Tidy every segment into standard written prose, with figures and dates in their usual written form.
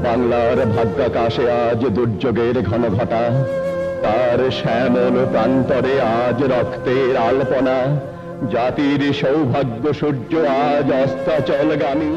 বাংলার ভাগ্যাকাশে আজ দুর্যোগের ঘন ঘটা, তার শ্যামল প্রান্তরে আজ রক্তের আলপনা। জাতির সৌভাগ্য সূর্য আজ অস্তাচলগামী।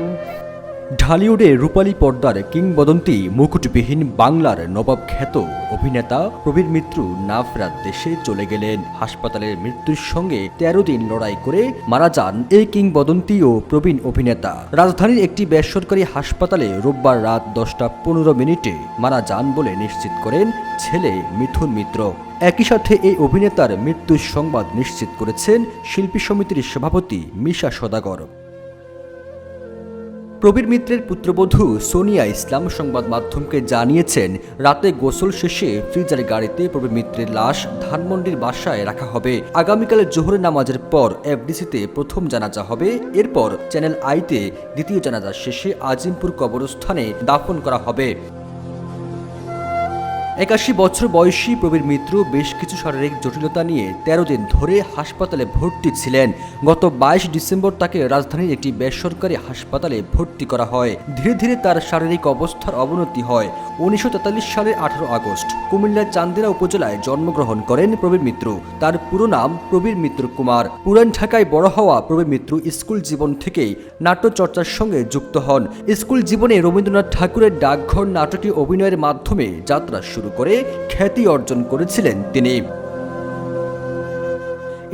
ঢালিউডে রূপালী পর্দার কিংবদন্তি মুকুটবিহীন বাংলার নবাব খ্যাত অভিনেতা প্রবীর মিত্র না ফেরার দেশে চলে গেলেন। হাসপাতালের মৃত্যুর সঙ্গে ১৩ দিন লড়াই করে মারা যান এই কিংবদন্তি ও প্রবীণ অভিনেতা। রাজধানীর একটি বেসরকারি হাসপাতালে রোববার রাত ১০টা ১৫ মারা যান বলে নিশ্চিত করেন ছেলে মিথুন মিত্র। একই সাথে এই অভিনেতার মৃত্যুর সংবাদ নিশ্চিত করেছেন শিল্পী সমিতির সভাপতি মিশা সওদাগর। প্রবীর মিত্রের পুত্রবধূ সোনিয়া ইসলাম সংবাদ মাধ্যমকে জানিয়েছেন, রাতে গোসল শেষে ফ্রিজার গাড়িতে প্রবীর মিত্রের লাশ ধানমন্ডির বাসায় রাখা হবে। আগামীকাল জোহরের নামাজের পর এফডিসিতে প্রথম জানাজা হবে। এরপর চ্যানেল আইতে দ্বিতীয় জানাজা শেষে আজিমপুর কবরস্থানে দাফন করা হবে। ৮১ বছর বয়সী প্রবীর মিত্র বেশ কিছু শারীরিক জটিলতা নিয়ে ১৩ দিন ধরে হাসপাতালে ভর্তি ছিলেন। গত ২২ ডিসেম্বর তাকে রাজধানীর একটি বেসরকারি হাসপাতালে ভর্তি করা হয়। ধীরে ধীরে তার শারীরিক অবস্থার অবনতি হয়। ১৯৪৩ সালের ১৮ আগস্ট কুমিল্লার চান্দিনা উপজেলায় জন্মগ্রহণ করেন প্রবীর মিত্র। তার পুরো নাম প্রবীর মিত্র কুমার। পুরান ঢাকায় বড় হওয়া প্রবীর মিত্র স্কুল জীবন থেকেই নাট্যচর্চার সঙ্গে যুক্ত হন। স্কুল জীবনে রবীন্দ্রনাথ ঠাকুরের ডাকঘর নাটকে অভিনয়ের মাধ্যমে যাত্রা শুরু করে খ্যাতি অর্জন করেছিলেন তিনি।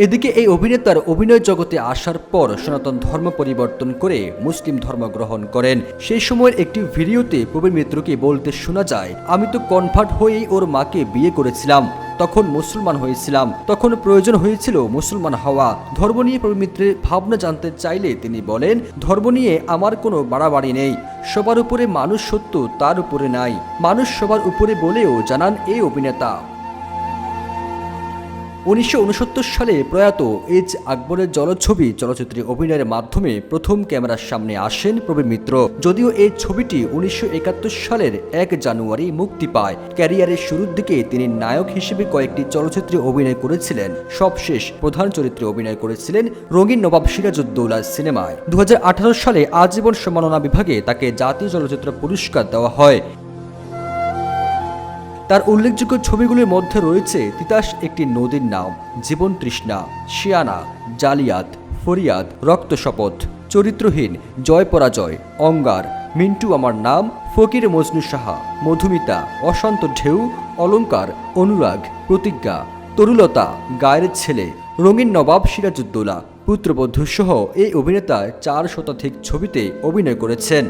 এদিকে এই অভিনেতার অভিনয় জগতে আসার পর সনাতন ধর্ম পরিবর্তন করে মুসলিম ধর্ম গ্রহণ করেন। সেই সময়ের একটি ভিডিওতে প্রবীর মিত্রকে বলতে শোনা যায়, আমি তো কনভার্ট হয়েই ওর মাকে বিয়ে করেছিলাম, তখন মুসলমান হয়েছিলাম, তখন প্রয়োজন হয়েছিল মুসলমান হওয়া। ধর্ম নিয়ে প্রবীর মিত্রের ভাবনা জানতে চাইলে তিনি বলেন, ধর্ম নিয়ে আমার কোনো বাড়াবাড়ি নেই, সবার উপরে মানুষ সত্য, তার উপরে নাই, মানুষ সবার উপরে বলেও জানান এই অভিনেতা। ১৯৬৯ সালে প্রয়াত এইচ আকবরের জলছবি চলচ্চিত্রে অভিনয়ের মাধ্যমে প্রথম ক্যামেরার সামনে আসেন প্রবীর মিত্র। যদিও এই ছবিটি ১৯৭১ সালের ১ জানুয়ারি মুক্তি পায়। ক্যারিয়ারের শুরুর দিকে তিনি নায়ক হিসেবে কয়েকটি চলচ্চিত্রে অভিনয় করেছিলেন। সবশেষ প্রধান চরিত্রে অভিনয় করেছিলেন রঙিন নবাব সিরাজউদ্দৌলার সিনেমায়। ২০১৮ সালে আজীবন সম্মাননা বিভাগে তাকে জাতীয় চলচ্চিত্র পুরস্কার দেওয়া হয়। তার উল্লেখযোগ্য ছবিগুলির মধ্যে রয়েছে তিতাস একটি নদীর নাম, জীবন তৃষ্ণা, শিয়ানা, জালিয়াত, ফরিয়াদ, রক্ত শপথ, চরিত্রহীন, জয় পরাজয়, অঙ্গার, মিন্টু আমার নাম, ফকির মজনু সাহা, মধুমিতা, অশান্ত ঢেউ, অলঙ্কার, অনুরাগ, প্রতিজ্ঞা, তরুলতা, গায়ের ছেলে, রঙিন নবাব সিরাজউদ্দৌলা, পুত্রবধূ সহ এই অভিনেতা ৪ শতাধিক ছবিতে অভিনয় করেছেন।